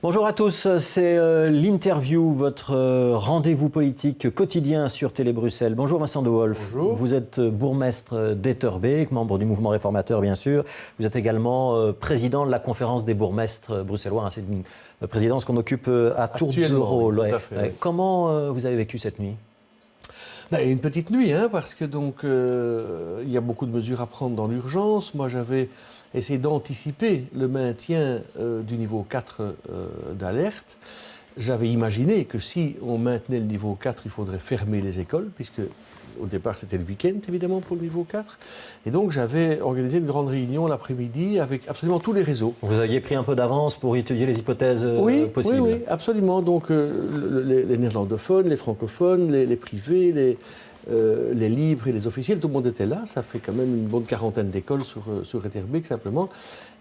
Bonjour à tous, c'est l'interview, votre rendez-vous politique quotidien sur Télé Bruxelles. Bonjour Vincent De Wolf. Bonjour. Vous êtes bourgmestre d'Etterbeek, membre du mouvement réformateur bien sûr. Vous êtes également président de la conférence des bourgmestres bruxellois. C'est une présidence qu'on occupe à tour de rôle. Oui, tout à fait, oui. Comment vous avez vécu cette nuit ? Une petite nuit, parce que donc il y a beaucoup de mesures à prendre dans l'urgence. Moi, j'avais essayé d'anticiper le maintien du niveau 4 d'alerte. J'avais imaginé que si on maintenait le niveau 4, il faudrait fermer les écoles, puisque au départ c'était le week-end évidemment pour le niveau 4. Et donc j'avais organisé une grande réunion l'après-midi avec absolument tous les réseaux. Vous aviez pris un peu d'avance pour étudier les hypothèses possibles. Oui, absolument. Donc les néerlandophones, les francophones, les privés, les libres et les officiels, tout le monde était là. Ça fait quand même une bonne quarantaine d'écoles sur Etterbeek simplement.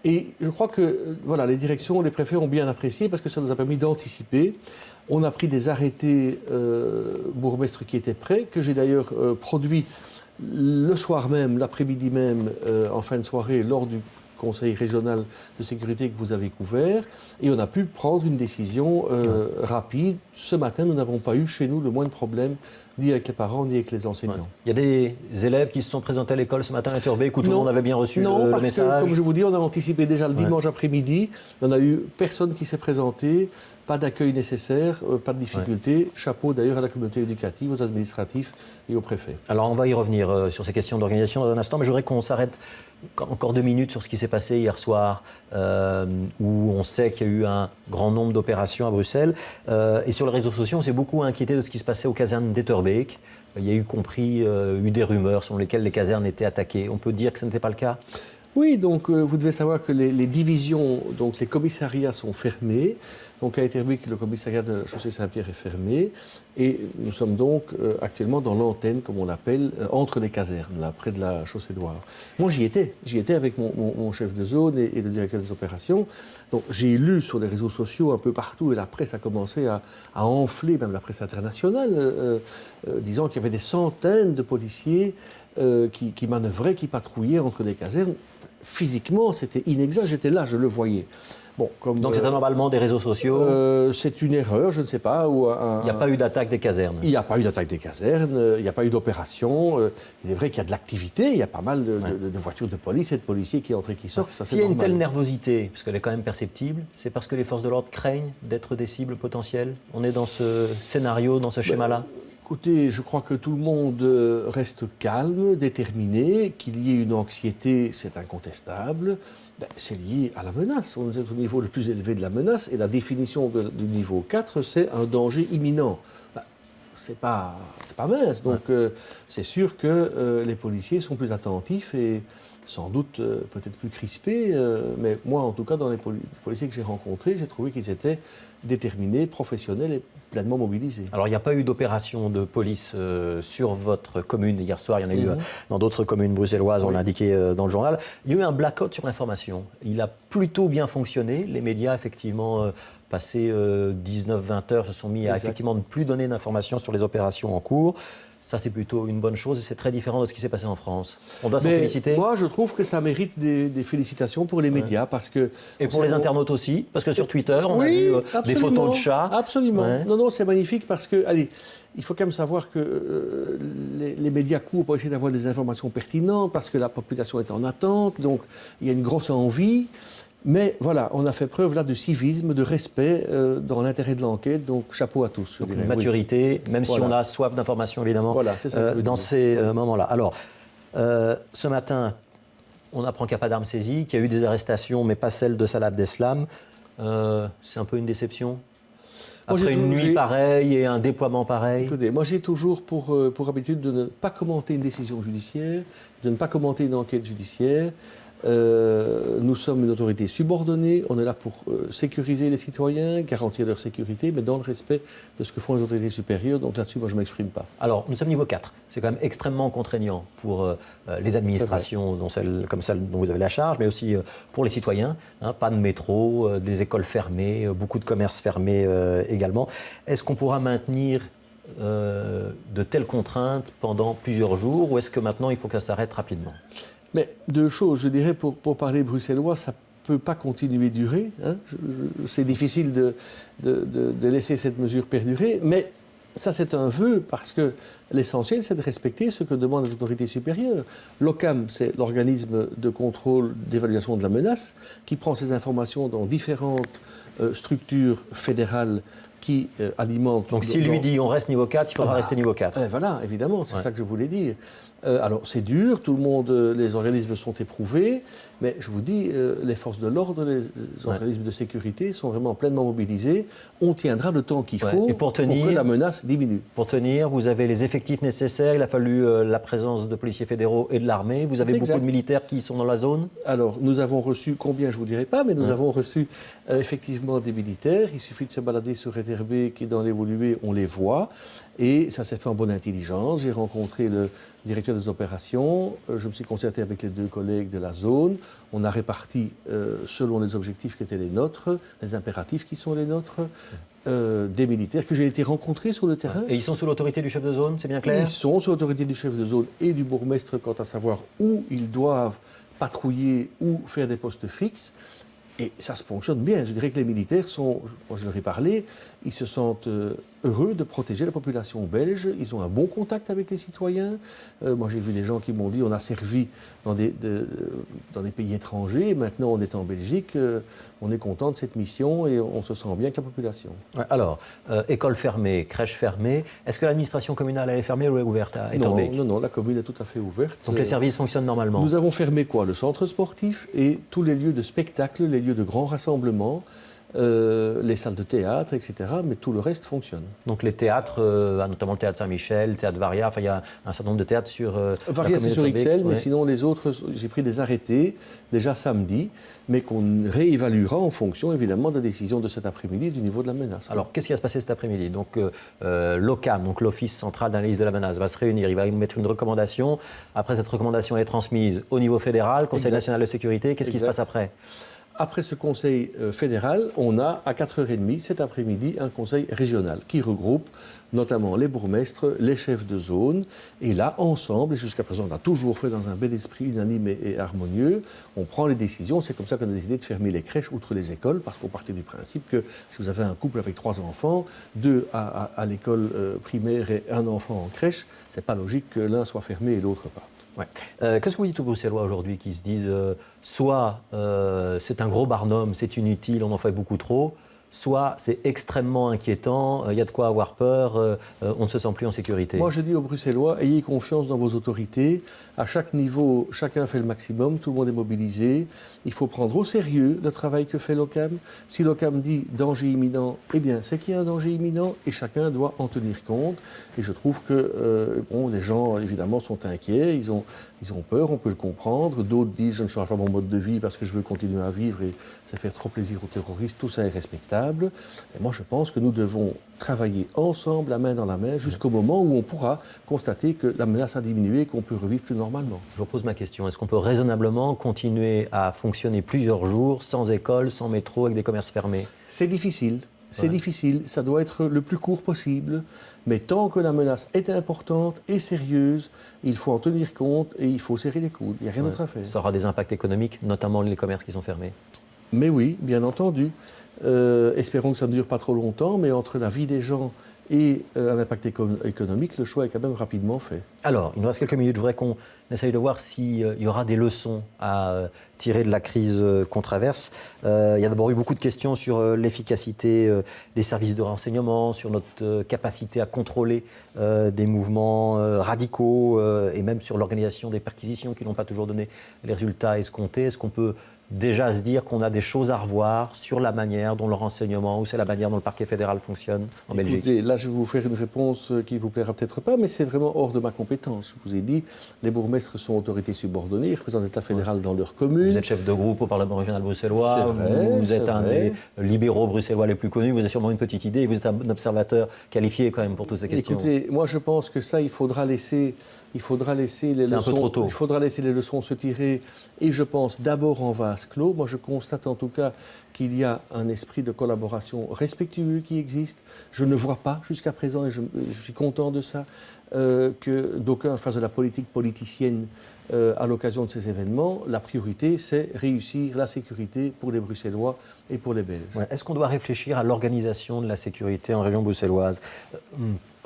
Et je crois que les directions, les préfets ont bien apprécié parce que ça nous a permis d'anticiper. On a pris des arrêtés bourgmestres qui étaient prêts, que j'ai d'ailleurs produits le soir même, l'après-midi même, en fin de soirée, lors du Conseil régional de sécurité que vous avez couvert. Et on a pu prendre une décision rapide. Ce matin, nous n'avons pas eu chez nous le moindre problème, ni avec les parents, ni avec les enseignants. Ouais. Il y a des élèves qui se sont présentés à l'école ce matin à Etterbeek où tout le monde avait bien reçu le message. Non, parce que, comme je vous dis, on a anticipé déjà le dimanche après-midi. Il n'y en a eu personne qui s'est présenté. Pas d'accueil nécessaire, pas de difficulté. Ouais. Chapeau d'ailleurs à la communauté éducative, aux administratifs et aux préfets. Alors on va y revenir sur ces questions d'organisation dans un instant, mais je voudrais qu'on s'arrête encore 2 minutes sur ce qui s'est passé hier soir, où on sait qu'il y a eu un grand nombre d'opérations à Bruxelles. Et sur les réseaux sociaux, on s'est beaucoup inquiété de ce qui se passait aux casernes d'Etterbeek. Il y a eu des rumeurs selon lesquelles les casernes étaient attaquées. On peut dire que ce n'était pas le cas ? Oui, donc vous devez savoir que les divisions, donc les commissariats sont fermés. Donc à Etterbeek, le commissariat de Chaussée Saint-Pierre est fermé. Et nous sommes donc actuellement dans l'antenne, comme on l'appelle, entre les casernes, là, près de la chaussée d'Ouar. Moi, j'y étais avec mon chef de zone et le directeur des opérations. Donc j'ai lu sur les réseaux sociaux un peu partout, et la presse a commencé à enfler, même la presse internationale, disant qu'il y avait des centaines de policiers qui manœuvraient, qui patrouillaient entre les casernes. Physiquement, c'était inexact, j'étais là, je le voyais. Bon, donc c'est un emballement des réseaux sociaux c'est une erreur, je ne sais pas. Il n'y a pas eu d'attaque des casernes. Il n'y a pas eu d'attaque des casernes, il n'y a pas eu d'opération. Il est vrai qu'il y a de l'activité, il y a pas mal de voitures de police et de policiers qui entrent et qui sortent. S'il y a une telle nervosité, parce qu'elle est quand même perceptible, c'est parce que les forces de l'ordre craignent d'être des cibles potentielles. On est dans ce scénario, dans ce schéma-là. Écoutez, je crois que tout le monde reste calme, déterminé, qu'il y ait une anxiété, c'est incontestable. C'est lié à la menace. On est au niveau le plus élevé de la menace et la définition du niveau 4, c'est un danger imminent. C'est pas mince. Donc c'est sûr que les policiers sont plus attentifs et sans doute peut-être plus crispés. Mais moi, en tout cas, dans les policiers que j'ai rencontrés, j'ai trouvé qu'ils étaient déterminés, professionnels et pleinement mobilisés. Alors, il n'y a pas eu d'opération de police sur votre commune hier soir. Il y en a eu dans d'autres communes bruxelloises, on l'a indiqué dans le journal. Il y a eu un blackout sur l'information. Il a plutôt bien fonctionné. Les médias, effectivement, passé 19-20 heures, se sont mis à effectivement ne plus donner d'informations sur les opérations en cours. Ça, c'est plutôt une bonne chose et c'est très différent de ce qui s'est passé en France. On doit s'en féliciter. Moi, je trouve que ça mérite des félicitations pour les médias parce que... Et pour les internautes aussi, parce que sur Twitter, on a vu des photos de chats. Absolument. Ouais. Non, c'est magnifique parce que, allez, il faut quand même savoir que les médias courent pour essayer d'avoir des informations pertinentes parce que la population est en attente, donc il y a une grosse envie. Mais voilà, on a fait preuve là de civisme, de respect dans l'intérêt de l'enquête, donc chapeau à tous, je dirais. Maturité, même si on a soif d'informations, évidemment, dans ces moments-là. Alors, ce matin, on apprend qu'il n'y a pas d'armes saisies, qu'il y a eu des arrestations, mais pas celle de Salah Abdeslam. C'est un peu une déception après une nuit pareille et un déploiement pareil. Écoutez, moi j'ai toujours pour habitude de ne pas commenter une décision judiciaire, de ne pas commenter une enquête judiciaire. Nous sommes une autorité subordonnée, on est là pour sécuriser les citoyens, garantir leur sécurité, mais dans le respect de ce que font les autorités supérieures, donc là-dessus, moi, je ne m'exprime pas. Alors, nous sommes niveau 4, c'est quand même extrêmement contraignant pour les administrations comme celle dont vous avez la charge, mais aussi pour les citoyens, pas de métro, des écoles fermées, beaucoup de commerces fermés également. Est-ce qu'on pourra maintenir de telles contraintes pendant plusieurs jours, ou est-ce que maintenant, il faut que ça s'arrête rapidement ? Mais deux choses, je dirais, pour parler bruxellois, ça peut pas continuer durer. Hein. C'est difficile de laisser cette mesure perdurer, mais ça, c'est un vœu, parce que l'essentiel, c'est de respecter ce que demandent les autorités supérieures. L'OCAM, c'est l'organisme de contrôle d'évaluation de la menace, qui prend ces informations dans différentes structures fédérales qui alimentent... Donc s'il lui dit on reste niveau 4, il faudra rester niveau 4. Voilà, évidemment, c'est ça que je voulais dire. Alors, c'est dur, tout le monde, les organismes sont éprouvés, mais je vous dis, les forces de l'ordre, les organismes de sécurité sont vraiment pleinement mobilisés. On tiendra le temps qu'il faut et pour que la menace diminue. Pour tenir, vous avez les effectifs nécessaires, il a fallu la présence de policiers fédéraux et de l'armée. Vous avez beaucoup de militaires qui sont dans la zone? Alors, nous avons reçu, combien je ne vous dirai pas, mais nous avons reçu effectivement des militaires. Il suffit de se balader sur Etterbeek et dans l'évolué, on les voit. Et ça s'est fait en bonne intelligence. J'ai rencontré le directeur des opérations. Je me suis concerté avec les 2 collègues de la zone. On a réparti, selon les objectifs qui étaient les nôtres, les impératifs qui sont les nôtres, des militaires que j'ai été rencontrer sur le terrain. Et ils sont sous l'autorité du chef de zone, c'est bien clair? Ils sont sous l'autorité du chef de zone et du bourgmestre quant à savoir où ils doivent patrouiller ou faire des postes fixes. Et ça se fonctionne bien. Je dirais que les militaires sont, moi je leur ai parlé, ils se sentent heureux de protéger la population belge. Ils ont un bon contact avec les citoyens. Moi j'ai vu des gens qui m'ont dit on a servi dans des pays étrangers. Maintenant on est en Belgique. On est content de cette mission et on se sent bien avec la population. Alors, école fermée, crèche fermée. Est-ce que l'administration communale elle est fermée ou est ouverte à Etterbeek? Non, la commune est tout à fait ouverte. Donc les services fonctionnent normalement? Nous avons fermé quoi? Le centre sportif et tous les lieux de spectacle, les lieux de grands rassemblements, les salles de théâtre, etc. Mais tout le reste fonctionne. Donc les théâtres, notamment le théâtre Saint-Michel, le théâtre Varia, enfin il y a un certain nombre de théâtres sur Varia, c'est sur XL, mais sinon les autres, j'ai pris des arrêtés déjà samedi, mais qu'on réévaluera en fonction évidemment de la décision de cet après-midi du niveau de la menace. Alors qu'est-ce qui va se passer cet après-midi? Donc l'OCAM, donc l'Office central d'analyse de la menace, va se réunir, il va nous mettre une recommandation. Après cette recommandation elle est transmise au niveau fédéral, Conseil national de sécurité. Qu'est-ce qui se passe après? Après ce conseil fédéral, on a à 4h30 cet après-midi un conseil régional qui regroupe notamment les bourgmestres, les chefs de zone. Et là, ensemble, et jusqu'à présent, on a toujours fait dans un bel esprit unanime et harmonieux, on prend les décisions. C'est comme ça qu'on a décidé de fermer les crèches outre les écoles, parce qu'on partait du principe que si vous avez un couple avec 3 enfants, 2 à l'école primaire et 1 enfant en crèche, c'est pas logique que l'un soit fermé et l'autre pas. Ouais. Qu'est-ce que vous dites aux Bruxellois aujourd'hui qui se disent soit c'est un gros barnum, c'est inutile, on en fait beaucoup trop, soit c'est extrêmement inquiétant, il y a de quoi avoir peur, on ne se sent plus en sécurité? Moi je dis aux Bruxellois, ayez confiance dans vos autorités. À chaque niveau, chacun fait le maximum, tout le monde est mobilisé. Il faut prendre au sérieux le travail que fait l'OCAM. Si l'OCAM dit danger imminent, eh bien c'est qu'il y a un danger imminent et chacun doit en tenir compte. Et je trouve que les gens évidemment sont inquiets, ils ont peur, on peut le comprendre. D'autres disent je ne change pas mon mode de vie parce que je veux continuer à vivre et ça fait trop plaisir aux terroristes, tout ça est respectable. Et moi je pense que nous devons travailler ensemble, la main dans la main, jusqu'au moment où on pourra constater que la menace a diminué et qu'on peut revivre plus normalement. Je vous pose ma question, est-ce qu'on peut raisonnablement continuer à fonctionner plusieurs jours sans école, sans métro, avec des commerces fermés? C'est difficile. C'est difficile, ça doit être le plus court possible, mais tant que la menace est importante et sérieuse, il faut en tenir compte et il faut serrer les coudes, il n'y a rien d'autre à faire. Ça aura des impacts économiques, notamment les commerces qui sont fermés? Mais oui, bien entendu. Espérons que ça ne dure pas trop longtemps, mais entre la vie des gens et un impact économique, le choix est quand même rapidement fait. Alors, il nous reste quelques minutes. Je voudrais qu'on essaye de voir s'il y aura des leçons à tirer de la crise qu'on traverse. Il y a d'abord eu beaucoup de questions sur l'efficacité des services de renseignement, sur notre capacité à contrôler des mouvements radicaux et même sur l'organisation des perquisitions qui n'ont pas toujours donné les résultats escomptés. Est-ce qu'on peut déjà se dire qu'on a des choses à revoir sur la manière dont le renseignement ou c'est la manière dont le parquet fédéral fonctionne en Belgique? Écoutez, là je vais vous faire une réponse qui ne vous plaira peut-être pas, mais c'est vraiment hors de ma compétence. Je vous ai dit, les bourgmestres sont autorités subordonnées, ils représentent l'État fédéral dans leur commune. Vous êtes chef de groupe au Parlement régional bruxellois, vous êtes un des libéraux bruxellois les plus connus, vous avez sûrement une petite idée, vous êtes un observateur qualifié quand même pour toutes ces questions. Écoutez, moi je pense que ça, il faudra laisser les leçons. Un peu trop tôt. Il faudra laisser les leçons se tirer, et je pense d'abord en vase clos. Moi je constate en tout cas qu'il y a un esprit de collaboration respectueux qui existe. Je ne vois pas jusqu'à présent, et je suis content de ça, que d'aucuns fassent de la politique politicienne à l'occasion de ces événements. La priorité, c'est réussir la sécurité pour les Bruxellois et pour les Belges. Ouais. Est-ce qu'on doit réfléchir à l'organisation de la sécurité en région bruxelloise ?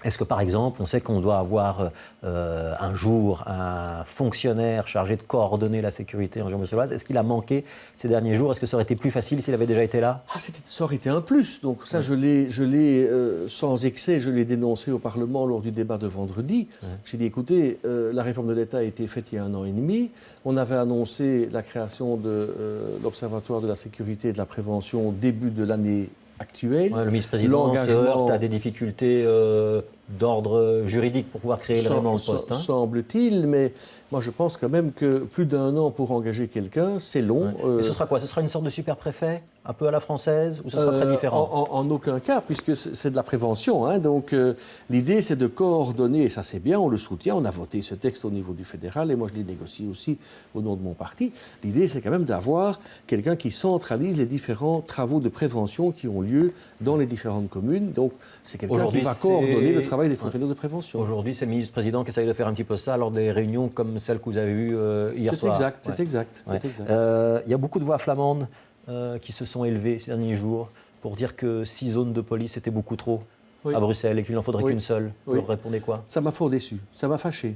Est-ce que, par exemple, on sait qu'on doit avoir un jour un fonctionnaire chargé de coordonner la sécurité en région bruxelloise ? Est-ce qu'il a manqué ces derniers jours ? Est-ce que ça aurait été plus facile s'il avait déjà été là ? Ça aurait été un plus. Donc ça, je l'ai sans excès, je l'ai dénoncé au Parlement lors du débat de vendredi. J'ai dit, écoutez, la réforme de l'État a été faite il y a 1 an et demi. On avait annoncé la création de l'Observatoire de la sécurité et de la prévention au début de l'année actuelle. Le ministre-président se heurte à des difficultés d'ordre juridique pour pouvoir créer vraiment le poste. Semble-t-il, mais moi je pense quand même que plus d'1 an pour engager quelqu'un, c'est long. Et ce sera quoi ? Ce sera une sorte de super-préfet, un peu à la française, ou ce sera très différent ? En aucun cas, puisque c'est de la prévention. Hein, donc l'idée c'est de coordonner, et ça c'est bien, on le soutient, on a voté ce texte au niveau du fédéral, et moi je l'ai négocié aussi au nom de mon parti. L'idée c'est quand même d'avoir quelqu'un qui centralise les différents travaux de prévention qui ont lieu dans les différentes communes. Donc c'est quelqu'un qui va coordonner le travail des fonctionnaires de prévention. Aujourd'hui, c'est le ministre-président qui essaye de faire un petit peu ça lors des réunions comme celle que vous avez eue hier soir. C'est exact. Il y a beaucoup de voix flamandes qui se sont élevées ces derniers jours pour dire que 6 zones de police c'était beaucoup trop à Bruxelles et qu'il n'en faudrait qu'une seule. Vous leur répondez quoi ? Ça m'a fort déçu, ça m'a fâché.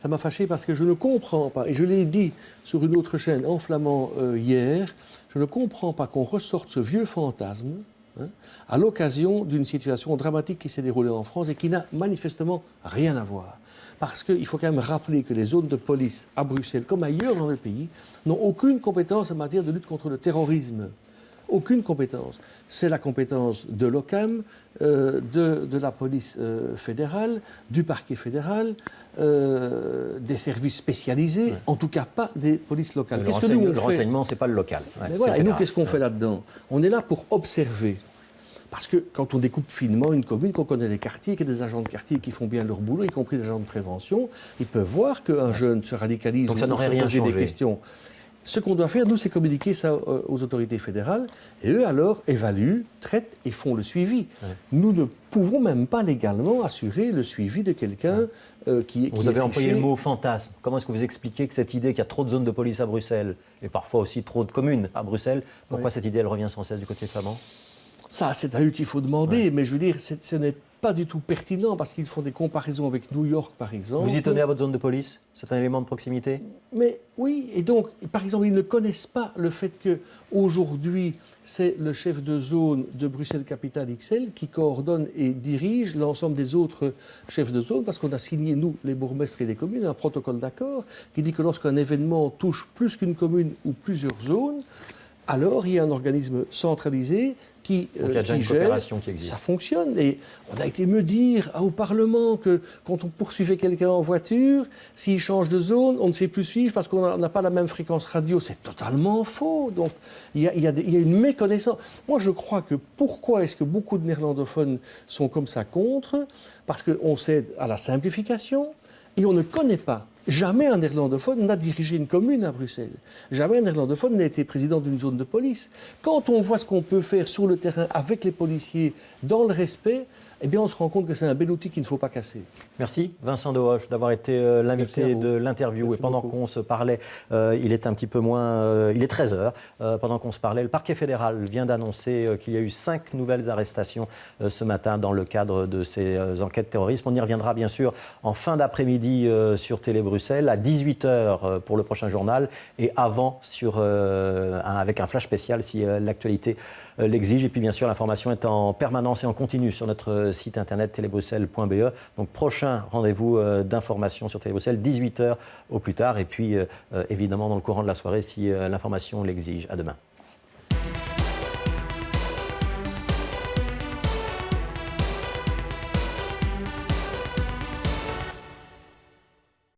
Ça m'a fâché parce que je ne comprends pas, et je l'ai dit sur une autre chaîne en flamand hier, je ne comprends pas qu'on ressorte ce vieux fantasme à l'occasion d'une situation dramatique qui s'est déroulée en France et qui n'a manifestement rien à voir. Parce qu'il faut quand même rappeler que les zones de police à Bruxelles, comme ailleurs dans le pays, n'ont aucune compétence en matière de lutte contre le terrorisme. Aucune compétence. C'est la compétence de l'OCAM, de la police fédérale, du parquet fédéral, des services spécialisés, en tout cas pas des polices locales. Le renseignement, ce n'est pas le local. Et nous, qu'est-ce qu'on fait là-dedans ? On est là pour observer. Parce que quand on découpe finement une commune, qu'on connaît les quartiers, qu'il y a des agents de quartier qui font bien leur boulot, y compris des agents de prévention, ils peuvent voir qu'un jeune se radicalise ou se poser des questions. Ce qu'on doit faire, nous, c'est communiquer ça aux autorités fédérales, et eux, alors, évaluent, traitent et font le suivi. Nous ne pouvons même pas légalement assurer le suivi de quelqu'un qui est Vous avez employé le mot fantasme. Comment est-ce que vous expliquez que cette idée qu'il y a trop de zones de police à Bruxelles, et parfois aussi trop de communes à Bruxelles, pourquoi cette idée, elle revient sans cesse du côté flamand ? Ça, c'est à eux qu'il faut demander, mais je veux dire, ce n'est pas du tout pertinent parce qu'ils font des comparaisons avec New York, par exemple. Vous y tenez à votre zone de police ? C'est un élément de proximité ? Mais oui, et donc, par exemple, ils ne connaissent pas le fait qu'aujourd'hui, c'est le chef de zone de Bruxelles-Capitale XL qui coordonne et dirige l'ensemble des autres chefs de zone, parce qu'on a signé, nous, les bourgmestres et les communes, un protocole d'accord qui dit que lorsqu'un événement touche plus qu'une commune ou plusieurs zones, alors il y a un organisme centralisé qui il y a déjà une coopération qui existe. Ça fonctionne. Et on a été me dire au Parlement que quand on poursuivait quelqu'un en voiture, s'il change de zone, on ne sait plus suivre parce qu'on n'a pas la même fréquence radio. C'est totalement faux. Donc il y a une méconnaissance. Moi, je crois que pourquoi est-ce que beaucoup de néerlandophones sont comme ça contre ? Parce qu'on cède à la simplification et on ne connaît pas. Jamais un néerlandophone n'a dirigé une commune à Bruxelles. Jamais un néerlandophone n'a été président d'une zone de police. Quand on voit ce qu'on peut faire sur le terrain avec les policiers, dans le respect, eh bien on se rend compte que c'est un bel outil qu'il ne faut pas casser. Merci Vincent De Wolf d'avoir été l'invité de l'interview. Merci et pendant beaucoup. qu'on se parlait, il est un petit peu moins... il est 13h. Pendant qu'on se parlait, le parquet fédéral vient d'annoncer qu'il y a eu 5 nouvelles arrestations ce matin dans le cadre de ces enquêtes terroristes. On y reviendra bien sûr en fin d'après-midi sur Télé Bruxelles, à 18h pour le prochain journal et avant avec un flash spécial si l'actualité l'exige. Et puis bien sûr, l'information est en permanence et en continu sur notre site internet télébruxelles.be. Donc prochain rendez-vous d'information sur Télé Bruxelles, 18h au plus tard. Et puis évidemment dans le courant de la soirée si l'information l'exige. À demain.